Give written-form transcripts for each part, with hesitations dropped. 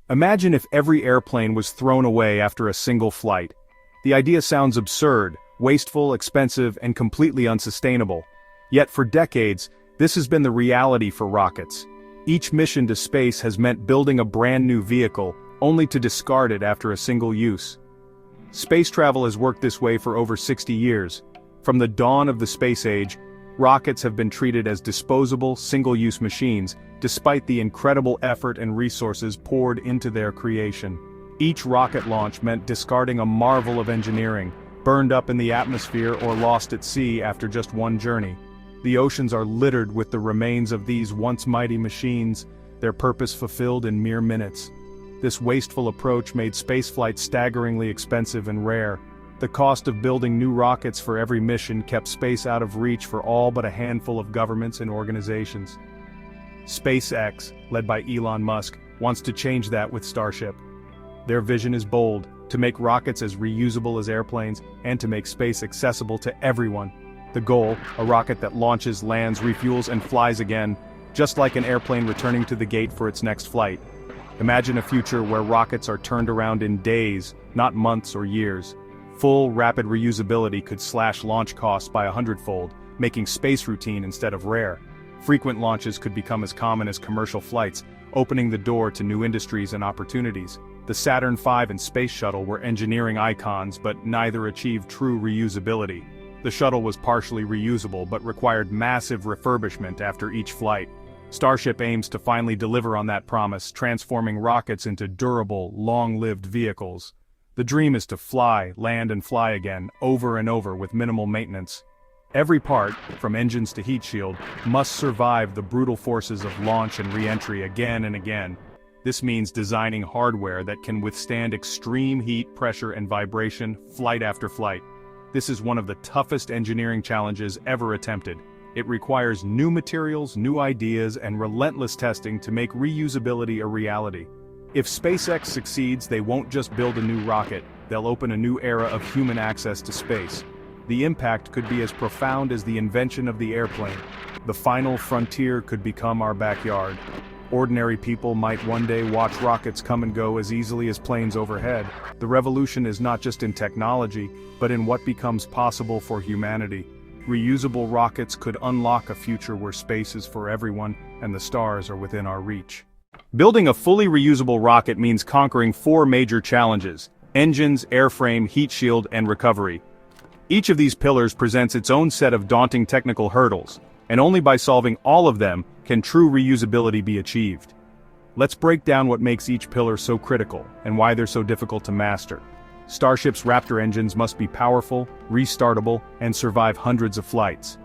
Imagine if every airplane was thrown away after a single flight. The idea sounds absurd, wasteful, expensive, and completely unsustainable. Yet for decades, this has been the reality for rockets. Each mission to space has meant building a brand new vehicle, only to discard it after a single use. Space travel has worked this way for over 60 years. From the dawn of the space age, rockets have been treated as disposable, single-use machines, despite the incredible effort and resources poured into their creation. Each rocket launch meant discarding a marvel of engineering, burned up in the atmosphere or lost at sea after just one journey. The oceans are littered with the remains of these once mighty machines, their purpose fulfilled in mere minutes. This wasteful approach made spaceflight staggeringly expensive and rare. The cost of building new rockets for every mission kept space out of reach for all but a handful of governments and organizations. SpaceX, led by Elon Musk, wants to change that with Starship. Their vision is bold, to make rockets as reusable as airplanes and to make space accessible to everyone. The goal, a rocket that launches, lands, refuels, and flies again, just like an airplane returning to the gate for its next flight. Imagine a future where rockets are turned around in days, not months or years. Full, rapid reusability could slash launch costs by 100-fold, making space routine instead of rare. Frequent launches could become as common as commercial flights, opening the door to new industries and opportunities. The Saturn V and Space Shuttle were engineering icons, but neither achieved true reusability. The shuttle was partially reusable but required massive refurbishment after each flight. Starship aims to finally deliver on that promise, transforming rockets into durable, long-lived vehicles. The dream is to fly, land and fly again, over and over with minimal maintenance. Every part, from engines to heat shield, must survive the brutal forces of launch and re-entry again and again. This means designing hardware that can withstand extreme heat, pressure and vibration, flight after flight. This is one of the toughest engineering challenges ever attempted. It requires new materials, new ideas, and relentless testing to make reusability a reality. If SpaceX succeeds, they won't just build a new rocket, they'll open a new era of human access to space. The impact could be as profound as the invention of the airplane. The final frontier could become our backyard. Ordinary people might one day watch rockets come and go as easily as planes overhead. The revolution is not just in technology, but in what becomes possible for humanity. Reusable rockets could unlock a future where space is for everyone, and the stars are within our reach. Building a fully reusable rocket means conquering 4 major challenges: engines, airframe, heat shield, and recovery. Each of these pillars presents its own set of daunting technical hurdles, and only by solving all of them can true reusability be achieved. Let's break down what makes each pillar so critical, and why they're so difficult to master. Starship's Raptor engines must be powerful, restartable, and survive hundreds of flights.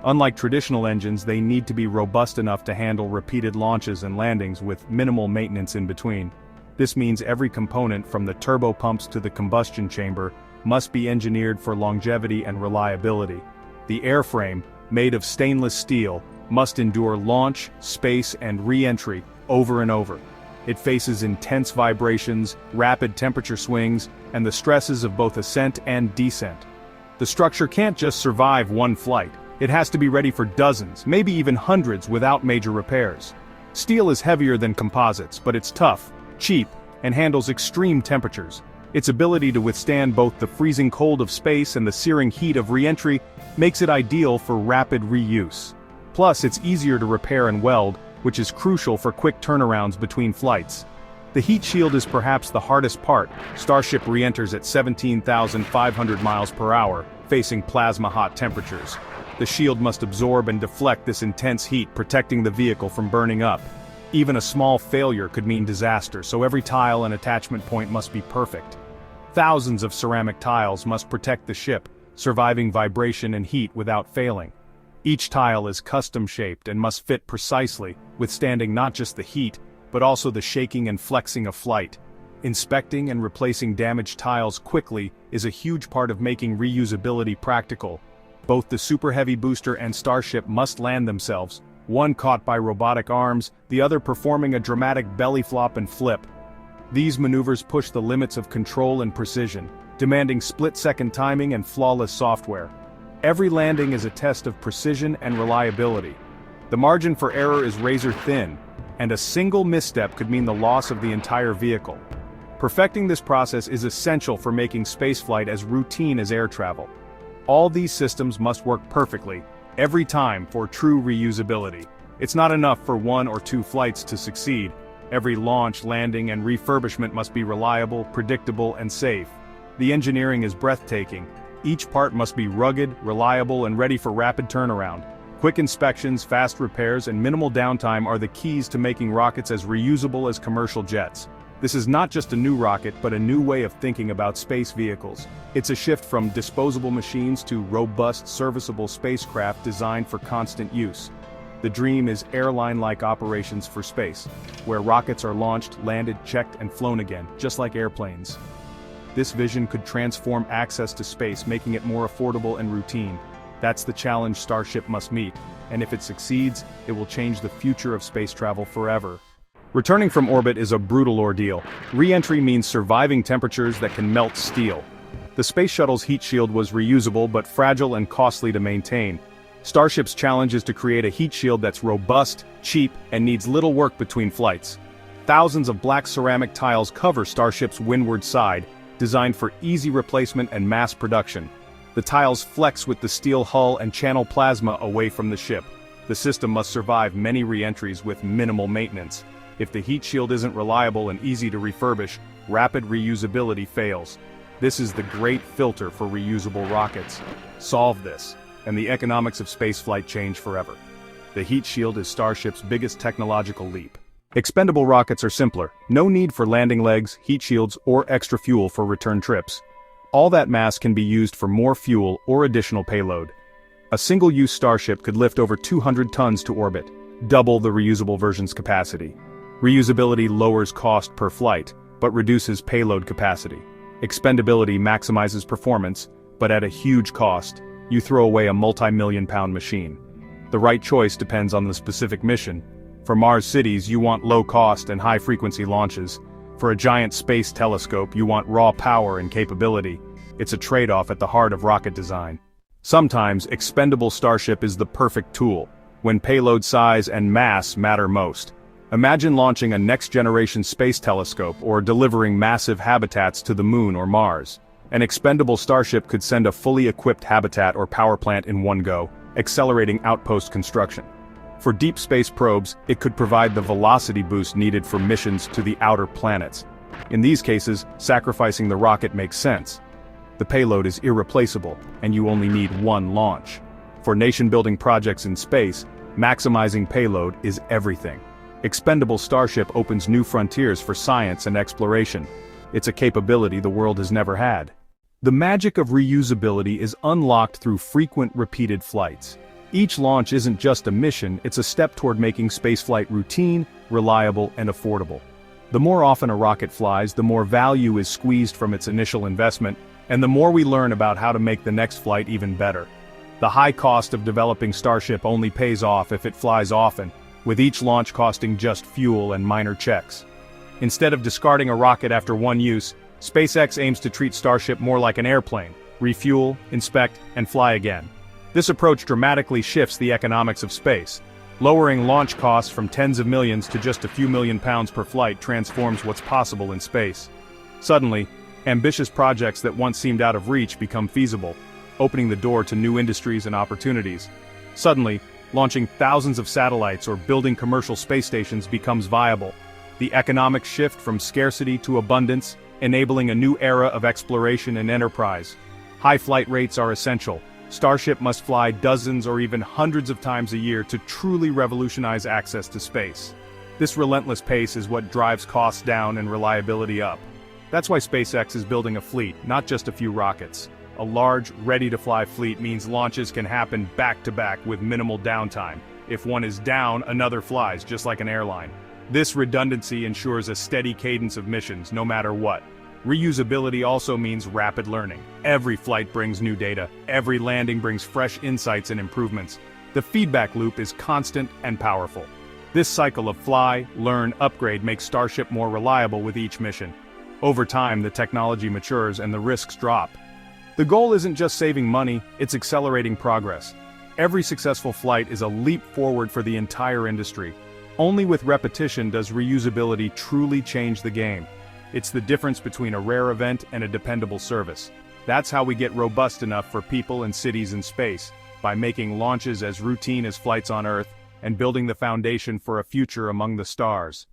Unlike traditional engines, they need to be robust enough to handle repeated launches and landings with minimal maintenance in between. This means every component from the turbopumps to the combustion chamber must be engineered for longevity and reliability. The airframe, made of stainless steel, must endure launch, space, and re-entry over and over. It faces intense vibrations, rapid temperature swings, and the stresses of both ascent and descent. The structure can't just survive one flight. It has to be ready for dozens, maybe even hundreds without major repairs. Steel is heavier than composites, but it's tough, cheap, and handles extreme temperatures. Its ability to withstand both the freezing cold of space and the searing heat of re-entry makes it ideal for rapid reuse. Plus, it's easier to repair and weld, which is crucial for quick turnarounds between flights. The heat shield is perhaps the hardest part. Starship re-enters at 17,500 miles per hour, facing plasma-hot temperatures. The shield must absorb and deflect this intense heat, protecting the vehicle from burning up. Even a small failure could mean disaster, so every tile and attachment point must be perfect. Thousands of ceramic tiles must protect the ship, surviving vibration and heat without failing. Each tile is custom-shaped and must fit precisely, withstanding not just the heat, but also the shaking and flexing of flight. Inspecting and replacing damaged tiles quickly is a huge part of making reusability practical. Both the Super Heavy booster and Starship must land themselves, one caught by robotic arms, the other performing a dramatic belly flop and flip. These maneuvers push the limits of control and precision, demanding split-second timing and flawless software. Every landing is a test of precision and reliability. The margin for error is razor thin, and a single misstep could mean the loss of the entire vehicle. Perfecting this process is essential for making spaceflight as routine as air travel. All these systems must work perfectly, every time, for true reusability. It's not enough for 1 or 2 flights to succeed. Every launch, landing, and refurbishment must be reliable, predictable, and safe. The engineering is breathtaking. Each part must be rugged, reliable, and ready for rapid turnaround. Quick inspections, fast repairs, and minimal downtime are the keys to making rockets as reusable as commercial jets. This is not just a new rocket, but a new way of thinking about space vehicles. It's a shift from disposable machines to robust, serviceable spacecraft designed for constant use. The dream is airline-like operations for space, where rockets are launched, landed, checked, and flown again, just like airplanes. This vision could transform access to space, making it more affordable and routine. That's the challenge Starship must meet, and if it succeeds, it will change the future of space travel forever. Returning from orbit is a brutal ordeal. Re-entry means surviving temperatures that can melt steel. The space shuttle's heat shield was reusable but fragile and costly to maintain. Starship's challenge is to create a heat shield that's robust, cheap, and needs little work between flights. Thousands of black ceramic tiles cover Starship's windward side, designed for easy replacement and mass production. The tiles flex with the steel hull and channel plasma away from the ship. The system must survive many re-entries with minimal maintenance. If the heat shield isn't reliable and easy to refurbish, rapid reusability fails. This is the great filter for reusable rockets. Solve this, and the economics of spaceflight change forever. The heat shield is Starship's biggest technological leap. Expendable rockets are simpler. No need for landing legs, heat shields, or extra fuel for return trips. All that mass can be used for more fuel or additional payload. A single-use Starship could lift over 200 tons to orbit, double the reusable version's capacity. Reusability lowers cost per flight, but reduces payload capacity. Expendability maximizes performance, but at a huge cost. You throw away a multi-million-pound machine. The right choice depends on the specific mission. For Mars cities, you want low cost and high-frequency launches. For a giant space telescope, you want raw power and capability. It's a trade-off at the heart of rocket design. Sometimes, expendable Starship is the perfect tool, when payload size and mass matter most. Imagine launching a next-generation space telescope or delivering massive habitats to the Moon or Mars. An expendable Starship could send a fully equipped habitat or power plant in one go, accelerating outpost construction. For deep space probes, it could provide the velocity boost needed for missions to the outer planets. In these cases, sacrificing the rocket makes sense. The payload is irreplaceable, and you only need one launch. For nation-building projects in space, maximizing payload is everything. Expendable Starship opens new frontiers for science and exploration. It's a capability the world has never had. The magic of reusability is unlocked through frequent repeated flights. Each launch isn't just a mission, it's a step toward making spaceflight routine, reliable, and affordable. The more often a rocket flies, the more value is squeezed from its initial investment, and the more we learn about how to make the next flight even better. The high cost of developing Starship only pays off if it flies often, with each launch costing just fuel and minor checks. Instead of discarding a rocket after one use, SpaceX aims to treat Starship more like an airplane: refuel, inspect, and fly again. This approach dramatically shifts the economics of space. Lowering launch costs from tens of millions to just a few million pounds per flight transforms what's possible in space. Suddenly, ambitious projects that once seemed out of reach become feasible, opening the door to new industries and opportunities. Suddenly, launching thousands of satellites or building commercial space stations becomes viable. The economic shift from scarcity to abundance, enabling a new era of exploration and enterprise. High flight rates are essential. Starship must fly dozens or even hundreds of times a year to truly revolutionize access to space. This relentless pace is what drives costs down and reliability up. That's why SpaceX is building a fleet, not just a few rockets. A large, ready-to-fly fleet means launches can happen back-to-back with minimal downtime. If one is down, another flies, just like an airline. This redundancy ensures a steady cadence of missions, no matter what. Reusability also means rapid learning. Every flight brings new data. Every landing brings fresh insights and improvements. The feedback loop is constant and powerful. This cycle of fly, learn, upgrade makes Starship more reliable with each mission. Over time, the technology matures and the risks drop. The goal isn't just saving money, it's accelerating progress. Every successful flight is a leap forward for the entire industry. Only with repetition does reusability truly change the game. It's the difference between a rare event and a dependable service. That's how we get robust enough for people and cities in space, by making launches as routine as flights on Earth, and building the foundation for a future among the stars.